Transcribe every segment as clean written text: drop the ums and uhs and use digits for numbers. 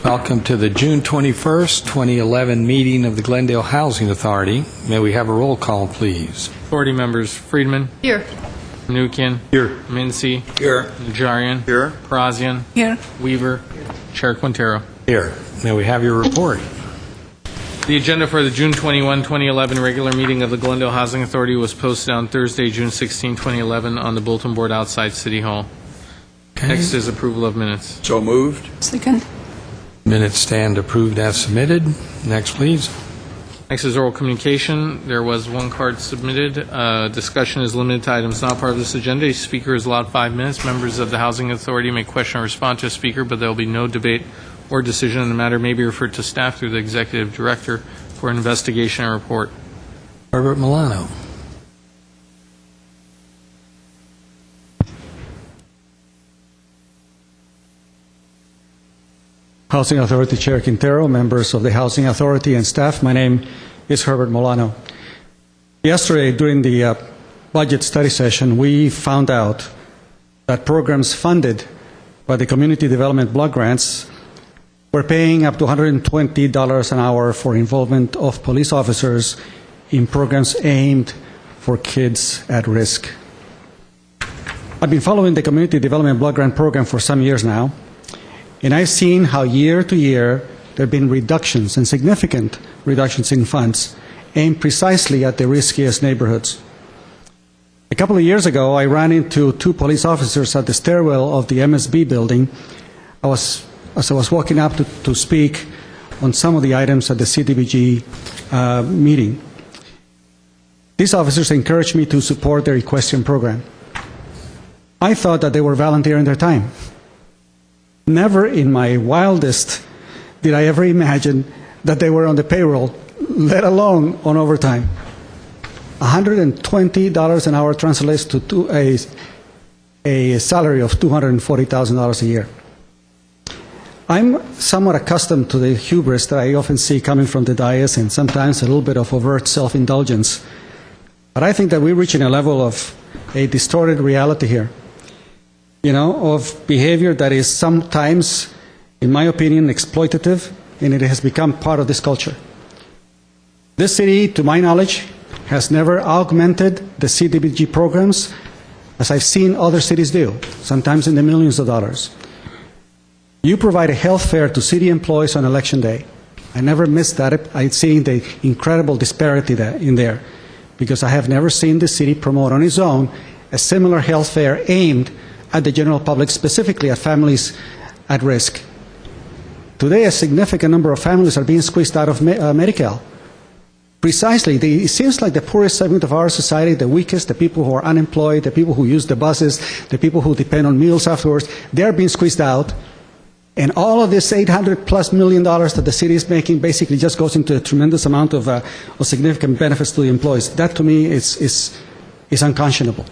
Welcome to the June 21st, 2011 meeting of the Glendale Housing Authority. May we have a roll call, please? Authority members: Friedman. Here. Nukian. Here. Mincy. Here. Najarian. Here. Parazian. Here. Weaver. Chair Quintero. Here. May we have your report? The agenda for the June 21, 2011 regular meeting of the Glendale Housing Authority was posted on Thursday, June 16, 2011 on the bulletin board outside City Hall. Okay. Next is approval of minutes. So moved. Second. Minutes stand approved as submitted. Next, please. Next is oral communication. There was one card submitted. Discussion is limited to items not part of this agenda. A speaker is allowed 5 minutes. Members of the Housing Authority may question or respond to a speaker, but there will be no debate or decision on the matter. May be referred to staff through the Executive Director for an investigation and report. Herbert Milano. Housing Authority Chair Quintero, members of the Housing Authority and staff, my name is Herbert Milano. Yesterday, during the budget study session, we found out that programs funded by the Community Development Block Grants were paying up to $120 an hour for involvement of police officers in programs aimed for kids at risk. I've been following the Community Development Block Grant program for some years now, and I've seen how year to year there have been reductions, and significant reductions in funds aimed precisely at the riskiest neighborhoods. A couple of years ago, I ran into 2 police officers at the stairwell of the MSB building. As I was walking up to speak on some of the items at the CDBG meeting. These officers encouraged me to support their equestrian program. I thought that they were volunteering their time. Never in my wildest did I ever imagine that they were on the payroll, let alone on overtime. $120 an hour translates to a salary of $240,000 a year. I'm somewhat accustomed to the hubris that I often see coming from the dais, and sometimes a little bit of overt self-indulgence. But I think that we're reaching a level of a distorted reality here, of behavior that is sometimes, in my opinion, exploitative, and it has become part of this culture. This city, to my knowledge, has never augmented the CDBG programs as I've seen other cities do, sometimes in the millions of dollars. You provide a health fair to city employees on election day. I never missed that. I've seen the incredible disparity in there, because I have never seen the city promote on its own a similar health fair aimed at the general public, specifically at families at risk. Today, a significant number of families are being squeezed out of Medi-Cal. Precisely, it seems like the poorest segment of our society, the weakest, the people who are unemployed, the people who use the buses, the people who depend on meals afterwards, they're being squeezed out. And all of this $800+ million that the city is making basically just goes into a tremendous amount of significant benefits to the employees. That, to me, is unconscionable.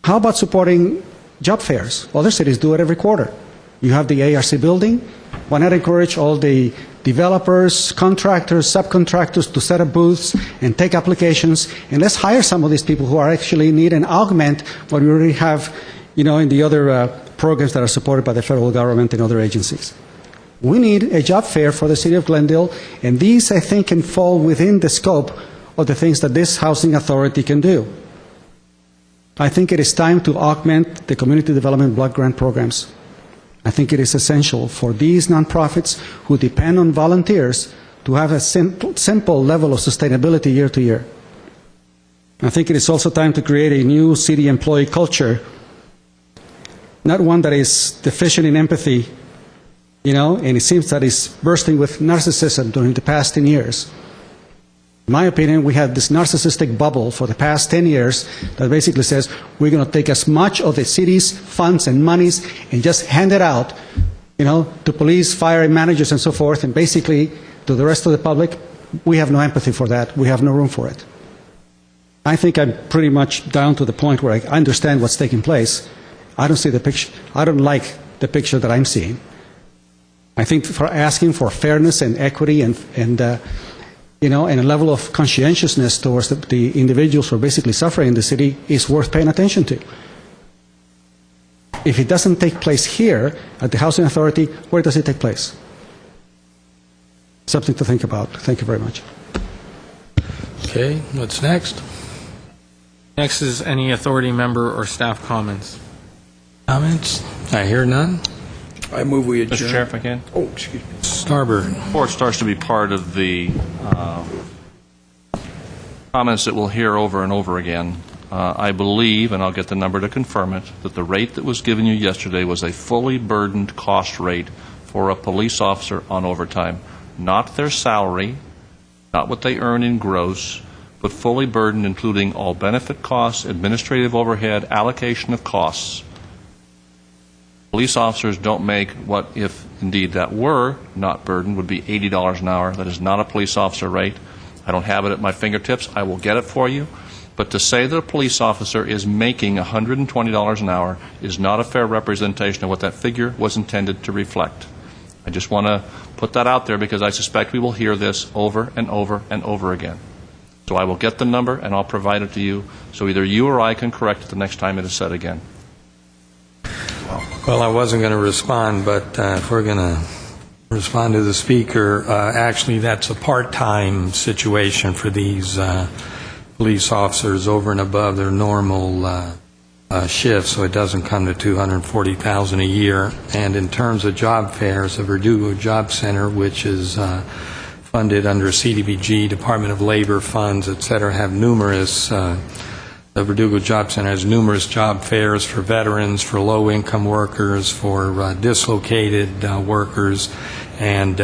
How about supporting job fairs? Other cities do it every quarter. You have the ARC building. Why not encourage all the developers, contractors, subcontractors to set up booths and take applications, and let's hire some of these people who are actually in need and augment what we already have, in the other programs that are supported by the federal government and other agencies. We need a job fair for the city of Glendale, and these, I think, can fall within the scope of the things that this housing authority can do. I think it is time to augment the community development block grant programs. I think it is essential for these nonprofits who depend on volunteers to have a simple level of sustainability year to year. I think it is also time to create a new city employee culture, not one that is deficient in empathy, and it seems that it's bursting with narcissism during the past 10 years. In my opinion, we had this narcissistic bubble for the past 10 years that basically says we're going to take as much of the city's funds and monies and just hand it out, to police, fire, and managers and so forth, and basically to the rest of the public. We have no empathy for that. We have no room for it. I think I'm pretty much down to the point where I understand what's taking place. I don't see the picture. I don't like the picture that I'm seeing. I think for asking for fairness and equity and a level of conscientiousness towards the individuals who are basically suffering in the city is worth paying attention to. If it doesn't take place here at the Housing Authority, where does it take place? Something to think about. Thank you very much. Okay, what's next? Next is any authority member or staff comments. Comments? I hear none. I move we adjourn. Mr. Chair, if I can. Oh, excuse me. Starbird. Before it starts to be part of the comments that we'll hear over and over again, I believe, and I'll get the number to confirm it, that the rate that was given you yesterday was a fully burdened cost rate for a police officer on overtime. Not their salary, not what they earn in gross, but fully burdened, including all benefit costs, administrative overhead, allocation of costs. Police officers don't make what, if indeed that were not burdened, would be $80 an hour. That is not a police officer rate. I don't have it at my fingertips. I will get it for you. But to say that a police officer is making $120 an hour is not a fair representation of what that figure was intended to reflect. I just want to put that out there because I suspect we will hear this over and over and over again. So I will get the number and I'll provide it to you so either you or I can correct it the next time it is said again. Well, I wasn't going to respond, but if we're going to respond to the speaker, actually that's a part-time situation for these police officers over and above their normal shift, so it doesn't come to $240,000 a year. And in terms of job fairs, the Verdugo Job Center, which is funded under CDBG, Department of Labor funds, et cetera, have numerous. The Verdugo Job Center has numerous job fairs for veterans, for low-income workers, for dislocated workers, and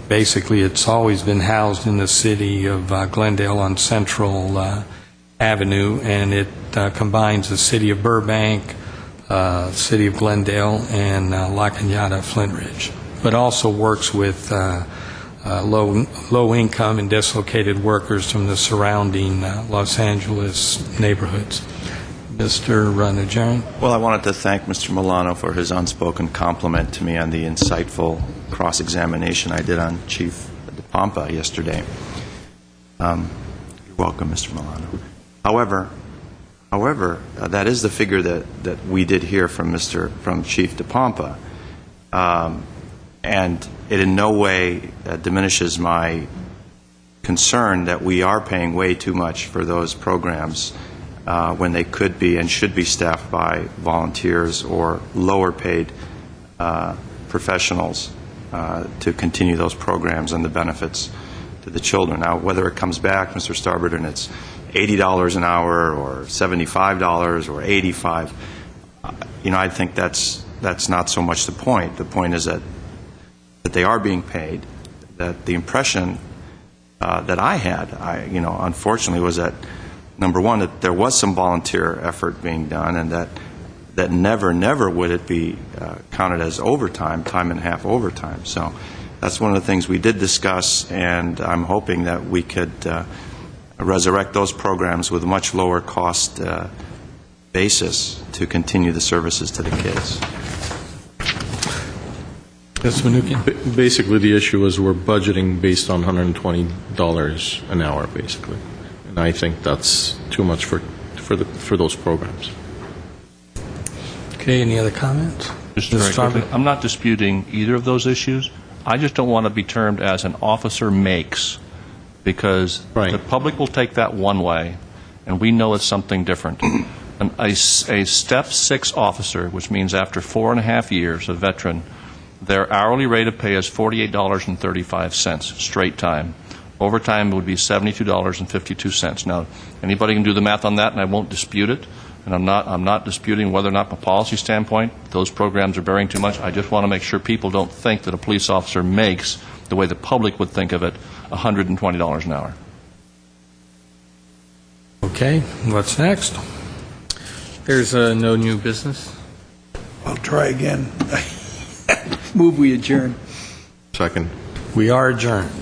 basically it's always been housed in the city of Glendale on Central Avenue, and it combines the city of Burbank, city of Glendale, and La Cañada, Flint Ridge, but also works with low-income and dislocated workers from the surrounding Los Angeles neighborhoods. Mr. Najarian? Well, I wanted to thank Mr. Milano for his unspoken compliment to me on the insightful cross-examination I did on Chief DePompa yesterday. You're welcome, Mr. Milano. However, that is the figure that we did hear from Chief DePompa, and it in no way diminishes my concern that we are paying way too much for those programs when they could be and should be staffed by volunteers or lower-paid professionals to continue those programs and the benefits to the children. Now, whether it comes back, Mr. Starbird, and it's $80 an hour or $75 or $85, I think that's not so much the point. The point is that they are being paid. That the impression that I had, unfortunately, was that number one, that there was some volunteer effort being done, and that never would it be counted as overtime, time and a half overtime. So that's one of the things we did discuss, and I'm hoping that we could resurrect those programs with a much lower cost basis to continue the services to the kids. Yes, Mnuchin? Basically, the issue is we're budgeting based on $120 an hour, basically. And I think that's too much for those programs. Okay, any other comments? Just very quickly, I'm not disputing either of those issues. I just don't want to be termed as an officer makes, because the public will take that one way, and we know it's something different. A Step 6 officer, which means after 4.5 years, a veteran, their hourly rate of pay is $48.35 straight time. Overtime would be $72.52. Now, anybody can do the math on that, and I won't dispute it. And I'm not disputing whether or not, from a policy standpoint, those programs are bearing too much. I just want to make sure people don't think that a police officer makes, the way the public would think of it, $120 an hour. Okay, what's next? There's no new business. I'll try again. Move we adjourn. Second. We are adjourned.